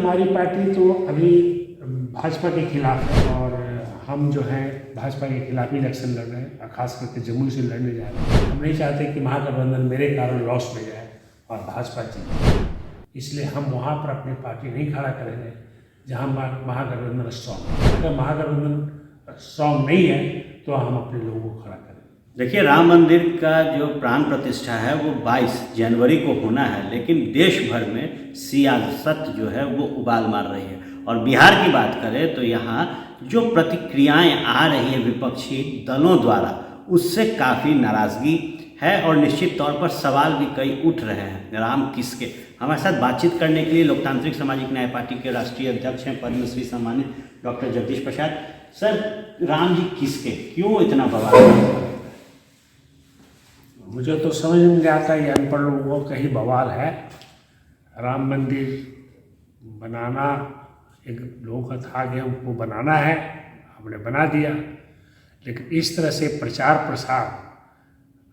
हमारी पार्टी तो अभी भाजपा के खिलाफ है और हम जो हैं भाजपा के खिलाफ ही इलेक्शन लड़ रहे हैं, खास करके जमुई से लड़ने जा रहे हैं। हम नहीं चाहते कि महागठबंधन मेरे कारण लॉस में जाए और भाजपा जीते, इसलिए हम वहाँ पर अपनी पार्टी नहीं खड़ा करेंगे जहाँ महागठबंधन स्ट्रॉन्ग है। अगर महागठबंधन स्ट्रॉन्ग नहीं है तो हम अपने लोगों को खड़ा करेंगे। देखिए, राम मंदिर का जो प्राण प्रतिष्ठा है वो 22 जनवरी को होना है, लेकिन देश भर में सियासत जो है वो उबाल मार रही है। और बिहार की बात करें तो यहाँ जो प्रतिक्रियाएं आ रही है विपक्षी दलों द्वारा, उससे काफ़ी नाराज़गी है और निश्चित तौर पर सवाल भी कई उठ रहे हैं। राम किसके? हमारे साथ बातचीत करने के लिए लोकतांत्रिक सामाजिक न्याय पार्टी के राष्ट्रीय अध्यक्ष हैं, पद्मश्री सम्मानित डॉक्टर जगदीश प्रसाद। सर, राम जी किसके, क्यों इतना बवाल? मुझे तो समझ में नहीं आता, ये अनपढ़ लोगों का ही बवाल है। राम मंदिर बनाना एक लोगों का था कि हमको बनाना है, हमने बना दिया, लेकिन इस तरह से प्रचार प्रसार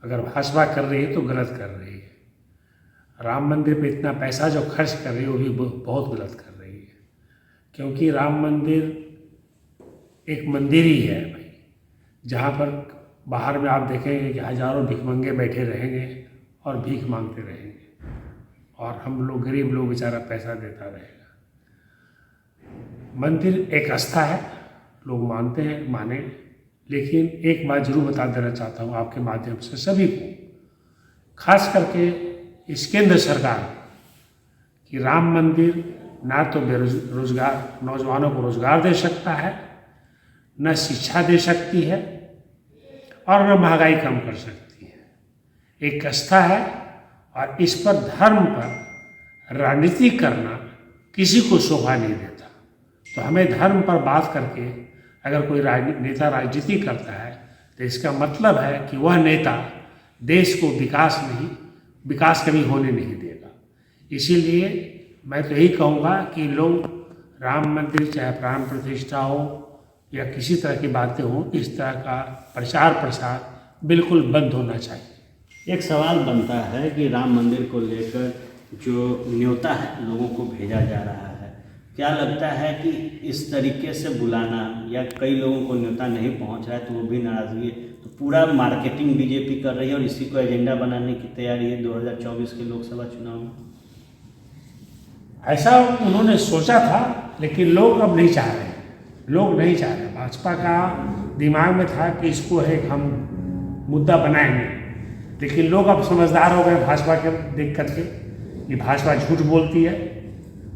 अगर भाजपा कर रही है तो गलत कर रही है। राम मंदिर पे इतना पैसा जो खर्च कर रही है वो भी बहुत गलत कर रही है, क्योंकि राम मंदिर एक मंदिर ही है भाई, जहाँ पर बाहर में आप देखेंगे कि हजारों भिखमंगे बैठे रहेंगे और भीख मांगते रहेंगे और हम लोग गरीब लोग बेचारा पैसा देता रहेगा। मंदिर एक आस्था है, लोग मानते हैं, माने, लेकिन एक बात जरूर बता देना चाहता हूँ आपके माध्यम से सभी को, खास करके इस केंद्र सरकार, कि राम मंदिर ना तो बेरोजगार नौजवानों को रोजगार दे सकता है, न शिक्षा दे सकती है और न महंगाई कम कर सकती है। एक आस्था है और इस पर धर्म पर राजनीति करना किसी को शोभा नहीं देता। तो हमें धर्म पर बात करके अगर कोई नेता राजनीति करता है तो इसका मतलब है कि वह नेता देश को विकास कभी होने नहीं देगा। इसीलिए मैं तो यही कहूँगा कि लोग राम मंदिर चाहे प्राण प्रतिष्ठा हो या किसी तरह की बातें हों, इस तरह का प्रचार प्रसार बिल्कुल बंद होना चाहिए। एक सवाल बनता है कि राम मंदिर को लेकर जो न्योता है लोगों को भेजा जा रहा है, क्या लगता है कि इस तरीके से बुलाना या कई लोगों को न्योता नहीं पहुंच रहा है तो वो भी नाराज़गी है, तो पूरा मार्केटिंग बीजेपी कर रही है और इसी को एजेंडा बनाने की तैयारी है 2024 के लोकसभा चुनाव में? ऐसा उन्होंने सोचा था, लेकिन लोग अब नहीं चाह रहे। लोग नहीं चाह रहे। भाजपा का दिमाग में था कि इसको एक हम मुद्दा बनाएंगे, लेकिन लोग अब समझदार हो गए भाजपा के देख करके कि भाजपा झूठ बोलती है।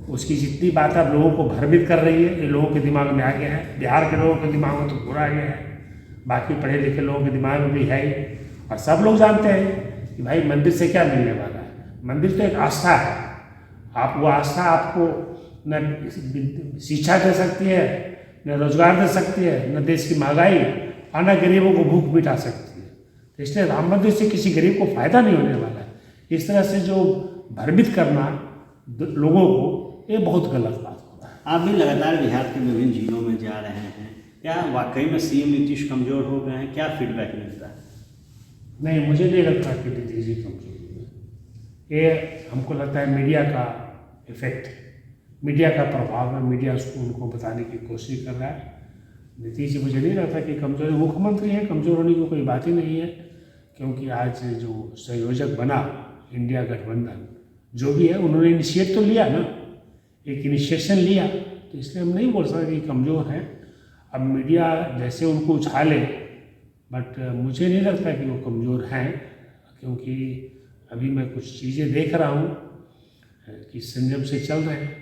उसकी जितनी बात अब लोगों को भ्रमित कर रही है, ये लोगों के दिमाग में आ गया है। बिहार के लोगों के दिमाग में तो पूरा आ गया है, बाकी पढ़े लिखे लोगों के दिमाग में भी है ही। और सब लोग जानते हैं कि भाई मंदिर से क्या मिलने वाला है। मंदिर तो एक आस्था है। आप वो आस्था आपको न शिक्षा दे सकती है, न रोजगार दे सकती है, न देश की महंगाई और न गरीबों को भूख मिटा सकती है। तो इसलिए राम मंदिर से किसी गरीब को फायदा नहीं होने वाला है। इस तरह से जो भ्रमित करना लोगों को, ये बहुत गलत बात होता है। आप भी लगातार बिहार के विभिन्न जिलों में जा रहे हैं, क्या वाकई में सीएम नीतीश कमजोर हो गए हैं? क्या फीडबैक मिलता है? नहीं, मुझे नहीं लगता कि नीतीश जी कमजोर हुए। ये हमको लगता है मीडिया का इफेक्ट, मीडिया का प्रभाव है। मीडिया उसको उनको बताने की कोशिश कर रहा है। नीतीश जी मुझे नहीं लगता कि कमजोर, मुख्यमंत्री हैं, कमजोर होने की कोई बात ही नहीं है, क्योंकि आज जो संयोजक बना इंडिया गठबंधन जो भी है, उन्होंने इनिशिएट तो लिया ना, एक इनिशिएशन लिया, तो इसलिए हम नहीं बोल सकते कि कमज़ोर हैं। अब मीडिया जैसे उनको उछाले, बट मुझे नहीं लगता कि वो कमज़ोर हैं, क्योंकि अभी मैं कुछ चीज़ें देख रहा हूँ कि संयम से चल रहे हैं,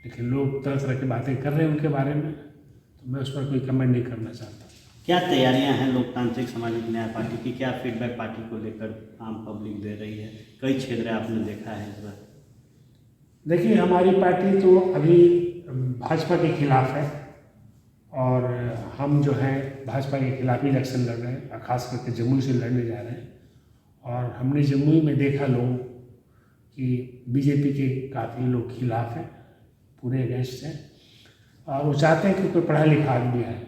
लेकिन लोग तरह तरह की बातें कर रहे हैं उनके बारे में, तो मैं उस पर कोई कमेंट नहीं करना चाहता। क्या तैयारियां हैं लोकतांत्रिक सामाजिक न्याय पार्टी की? क्या फीडबैक पार्टी को लेकर आम पब्लिक दे रही है? कई क्षेत्र आपने देखा है इस बार। देखिए, हमारी पार्टी तो अभी भाजपा के खिलाफ है और हम जो हैं भाजपा के खिलाफ ही इलेक्शन लड़ रहे हैं, खास करके जमुई से लड़ने जा रहे हैं। और हमने जमुई में देखा लोग कि बीजेपी के काफ़ी लोग खिलाफ हैं, पूरे अगेंस्ट हैं, और वो चाहते हैं कि कोई पढ़ा लिखा आदमी आए।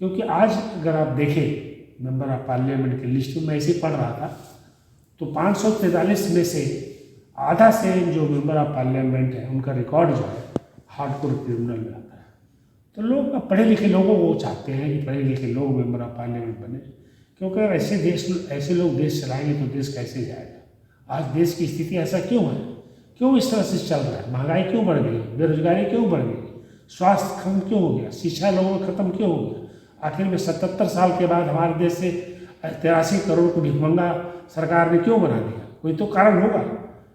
क्योंकि आज अगर आप देखें मेंबर ऑफ पार्लियामेंट की लिस्ट में, मैं ऐसे पढ़ रहा था, तो 543 में से आधा से जो मेंबर ऑफ पार्लियामेंट है उनका रिकॉर्ड जो है हार्डकोर क्रिमिनल में आता है। तो लोग अब पढ़े लिखे लोगों को चाहते हैं कि पढ़े लिखे लोग मेंबर ऑफ पार्लियामेंट बने, क्योंकि अगर ऐसे लोग देश चलाएंगे तो देश कैसे जाएगा। आज देश की स्थिति ऐसा क्यों है, क्यों इस तरह से चल रहा है, महंगाई क्यों बढ़ गई, बेरोजगारी क्यों बढ़ गई, स्वास्थ्य खत्म क्यों हो गया, शिक्षा लोगों में खत्म क्यों हो गया। आखिर में 77 साल के बाद हमारे देश से 83 करोड़ को भिखमंगा सरकार ने क्यों बना दिया, कोई तो कारण होगा।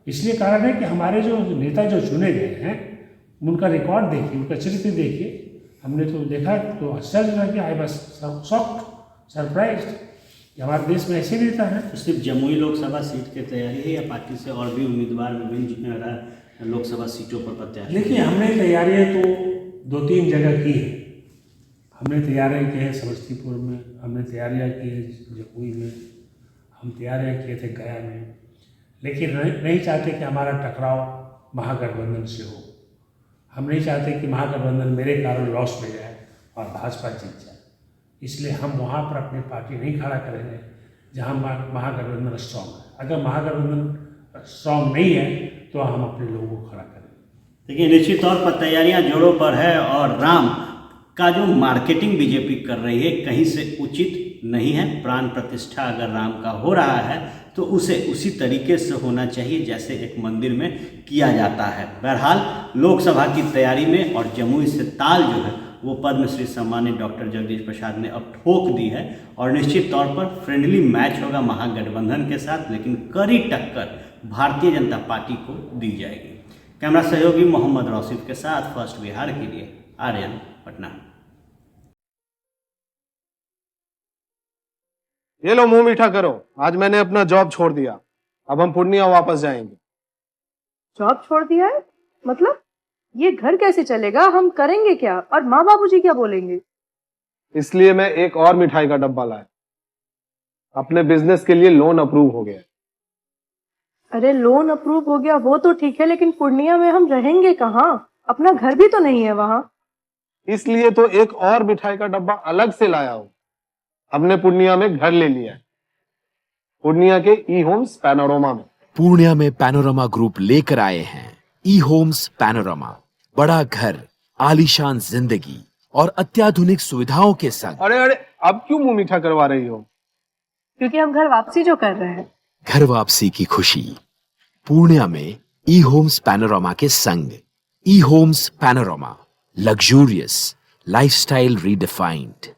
इसलिए कारण है कि हमारे जो नेता जो चुने गए हैं उनका रिकॉर्ड देखिए, उनका चरित्र देखिए। हमने तो देखा तो आश्चर्य रह गया, आई वाज शॉक्ड, सरप्राइज्ड कि हमारे देश में ऐसे नेता हैं। तो सिर्फ जमुई लोकसभा सीट की तैयारी है या पार्टी से और भी उम्मीदवार विभिन्न लोकसभा सीटों पर प्रत्याशी? देखिए, हमने तैयारियां तो 2-3 जगह की हैं। हमने तैयारियां की हैं समस्तीपुर में, हमने तैयारियां की है जमुई में, हम तैयारियां किए थे गया में, लेकिन नहीं चाहते कि हमारा टकराव महागठबंधन से हो। हम नहीं चाहते कि महागठबंधन मेरे कारण लॉस में जाए और भाजपा जीत जाए। इसलिए हम वहाँ पर अपनी पार्टी नहीं खड़ा करेंगे जहाँ महागठबंधन स्ट्रांग है। अगर महागठबंधन स्ट्रांग नहीं है तो हम अपने लोगों को खड़ा करेंगे। देखिए, निश्चित तौर पर तैयारियां जोरों पर है और राम का जो मार्केटिंग बीजेपी कर रही है कहीं से उचित नहीं है। प्राण प्रतिष्ठा अगर राम का हो रहा है तो उसे उसी तरीके से होना चाहिए जैसे एक मंदिर में किया जाता है। बहरहाल लोकसभा की तैयारी में और जमुई से ताल जो है वो पद्मश्री सम्मानित डॉक्टर जगदीश प्रसाद ने अब ठोक दी है और निश्चित तौर पर फ्रेंडली मैच होगा महागठबंधन के साथ, लेकिन कड़ी टक्कर भारतीय जनता पार्टी को दी जाएगी। कैमरा सहयोगी मोहम्मद रौशिद के साथ फर्स्ट बिहार के लिए आर्यन, पटना। ये लो मुंह मीठा करो, आज मैंने अपना जॉब छोड़ दिया, अब हम पूर्णिया वापस जाएंगे। जॉब छोड़ दिया है? मतलब ये घर कैसे चलेगा, हम करेंगे क्या और माँ बाबूजी क्या बोलेंगे? इसलिए मैं एक और मिठाई का डब्बा लाया, अपने बिजनेस के लिए लोन अप्रूव हो गया। अरे लोन अप्रूव हो गया वो तो ठीक है, लेकिन पूर्णिया में हम रहेंगे कहाँ? अपना घर भी तो नहीं है वहाँ। इसलिए तो एक और मिठाई का डब्बा अलग से लाया हूँ। हमने पूर्णिया में घर ले लिया है, पूर्णिया के ई होम्स पैनोरमा में। पूर्णिया में पैनोरमा ग्रुप लेकर आए हैं ई होम्स पैनोरमा। बड़ा घर, आलीशान जिंदगी और अत्याधुनिक सुविधाओं के संग। अरे अब क्यों मुंह मीठा करवा रही हो? क्योंकि हम घर वापसी जो कर रहे हैं। घर वापसी की खुशी पूर्णिया में ई होम्स पैनोरमा के संग। E homes panorama, luxurious lifestyle redefined.